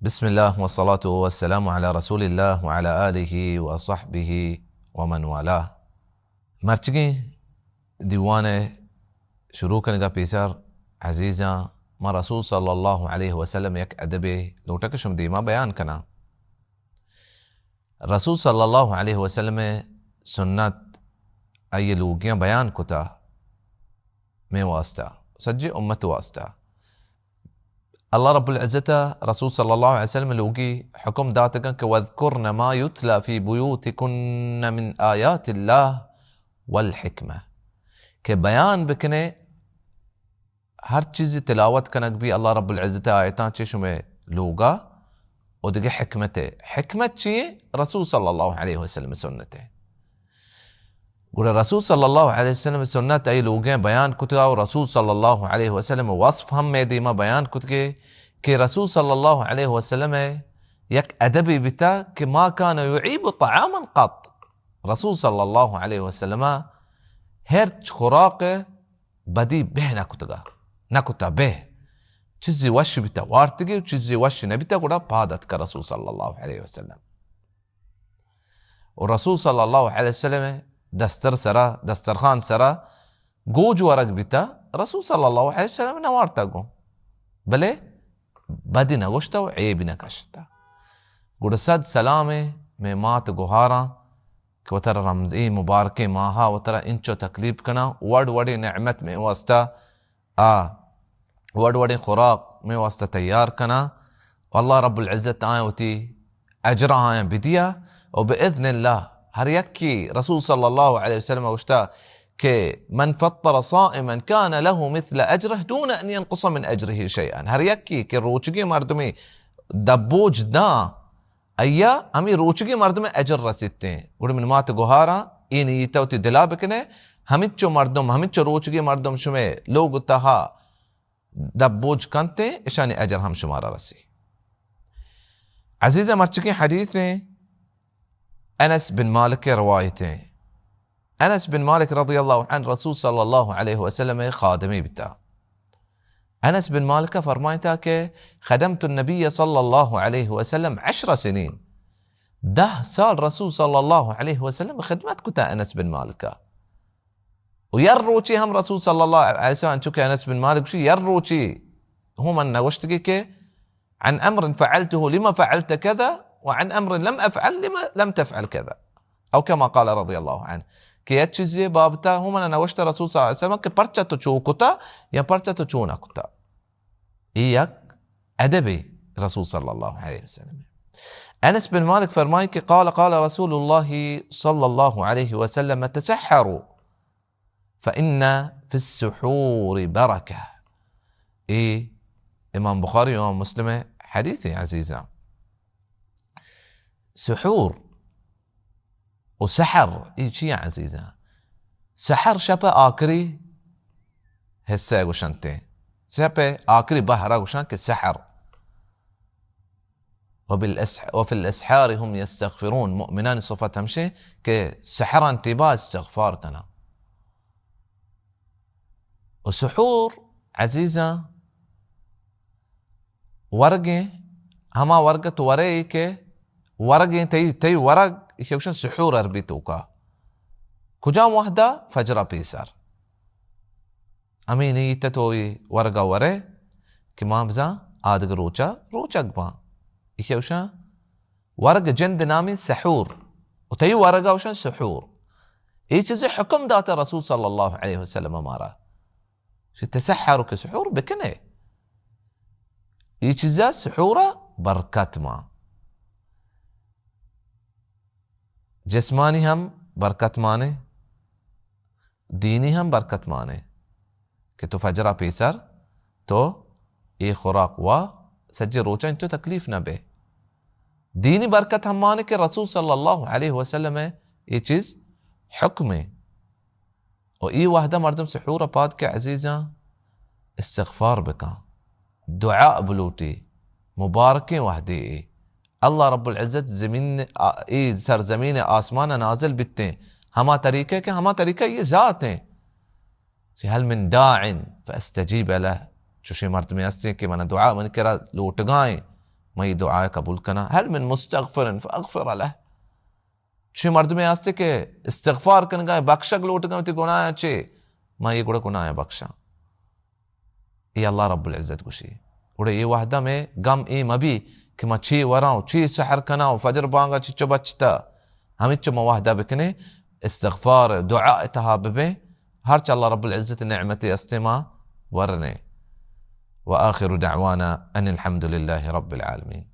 بسم الله والصلاة والسلام على رسول الله وعلى آله وصحبه ومن والاه. مرچگی دیوانه شروع کنگا پیسر عزیزا ما رسول صلی الله علیه وسلم یک ادب لوٹکشم دیما بیان کنا. رسول صلی الله علیه وسلم سنت ای لوگیاں بیان کتا میں واسطہ سجی امت واسطہ. الله رب العزة رسول صلى الله عليه وسلم لوگی حکم داتگا کہ وَاذْكُرْنَ مَا يُتْلَى فِي بُيُوتِكُنَّ مِنْ آيَاتِ اللَّهِ وَالْحِكْمَةِ کہ بیان بکنے ہر چیز تلاوت کنک بھی اللہ رب العزة آیتان چشم میں لوگا اور دیگه حکمت چیئے رسول صلی اللہ علیہ وسلم سنت ہے. گوڑا رسول صلی اللہ علیہ وسلم سنت ای لوگیں بیان کتگا اور رسول صلی اللہ علیہ وسلم وصف ہم میں دیما بیان کتگے کہ رسول صلی اللہ علیہ وسلم یک ادبی بتا کہ ما کان یعیب طعاما قط. رسول صلی اللہ علیہ وسلم ہر خوراک بدی بہ نکتا بہ چیزی وش بتا وارتگی چیزی وش نبیتا گوڑا پادت کا رسول صلی اللہ علیہ وسلم. اور رسول صلی اللہ علیہ وسلم دسترخان سرا گوج ورق بتا رسول صلی اللہ علیہ وسلم نوارتا گو بلے بدی نگوشتا و عیبی نکشتا. گوڑا صد سلامے میں مات گوھارا کہ وطر رمضی مبارک ماہا وطر انچو تکلیب کنا وڑی نعمت میں واسطہ وڑی خوراک میں واسطہ تیار کنا واللہ رب العزت آئیں وتی اجرہ آئیں بدیا و بإذن اللہ ہر یکی رسول صلی اللہ علیہ وسلم وشتا کہ من فطر صائما كان له مثل اجره دون ان ينقص من اجره شيئا. ہر یکی کہ روچگی مردمی دبوج دا ایا ہمیں روچگی مردمی اجر رسیتے ہیں. گوڑی من مات گوھارا این ایتاوتی دلا بکنے ہمچو مردم ہمچو روچگی مردم شمیں لوگ تہا دبوج کنتے اشانی اجر ہم شمارا رسی. عزیزہ مرچکی حدیث میں انس بن مالک روایتیں. انس بن مالک رضی اللہ عنہ رسول صلی اللہ علیہ وسلم خادمی بتا. انس بن مالک فرمائتا کہ خدمت النبی صلی اللہ علیہ وسلم 10 سنین 10 سال رسول صلی اللہ علیہ وسلم خدمت کتا انس بن مالک. ويروچی ہم رسول صلی اللہ علیہ وسلم چونکہ انس بن مالک شی يروچی هم نوشتگی کہ عن امر فعلته لما فعلت كذا وعن امر لم افعل لما لم تفعل كذا او كما قال رضي الله عنه کہ یہ چیزیں بابتا ہوں میں نوشت رسول صلی اللہ علیہ وسلم کہ پرچہ تو چو کتا یا پرچہ تو چو نہ کتا. یک ادب رسول صلی اللہ علیہ وسلم. انس بن مالک فرمائے کہ قال رسول اللہ صلی اللہ علیہ وسلم تسحروا فإن في السحور بركة. امام بخاری امام مسلم حدیث عزیزہ. سحور وسحر شيء عزيزة. سحر شبه آكري هسه گوشنتے شبه آكري بحرا گوشن کہ سحر. وفي الاسحار هم يستغفرون. مؤمنان صفت همشي کہ سحر انتباه استغفار کنا. وسحور عزيزة ورقه هما ورقة ورقه کہ ورقه تي ورق يشوشن سحور اربيتوكا كجام واحدة فجر بيسر اميني تتوي ورقة وري كما بزا آدق روچا قبا يشوشن ورقة جند نامي سحور وتي ورقة وشن سحور. اي چیزي حكم دات الرسول صلى الله عليه وسلم مارا شي تسحروا كسحور بكنه اي چیزا سحورة بركات ما جسمانی ہم برکت مانے دینی ہم برکت مانے کہ تو فجرہ پیسر تو ای خوراک وا سجی روچا انتو تکلیف نہ بے. دینی برکت ہم مانے کہ رسول صلی اللہ علیہ وسلم یہ چیز حکم ہے. اور ای وحدہ مردم سحورہ پاد کے عزیزاں استغفار بکا دعاء بلوٹی مبارکیں وحدی. اللہ رب العزت زمین سرزمین آسمان نازل بتتے ہیں ہما طریقے کے ہما طریقہ یہ ذات ہیں. هل من داع فاستجیب له چوشی مرد میں ہستے کہ من دعا من کرا لوٹ گائیں मई दुआ कबूल कना हल मिन मुस्तगफिरिन फअगफिर लह ची मर्द में आस्ते के इस्तिगफार कन गए बख्शक लोट गए ती गुनाह चे मई गुड़ा गुनाह बख्शा ये अल्लाह रब्बुल इज्जत कुशी उड़े ये वाहदा में गम ए मबी कि मैं ची वराऊं ची सहर कनाऊं फजर बांगा चिचो बचता हम इच्चो मवाहदा बिकने इस्तिगफार दुआ इतहाबे हर च अल्लाह रब्बुल इज्जत निअमत अस्तिमा वरने व आखिर दअवाना अनिल हम्दुलिल्लाहि रब्बिल आलमीन।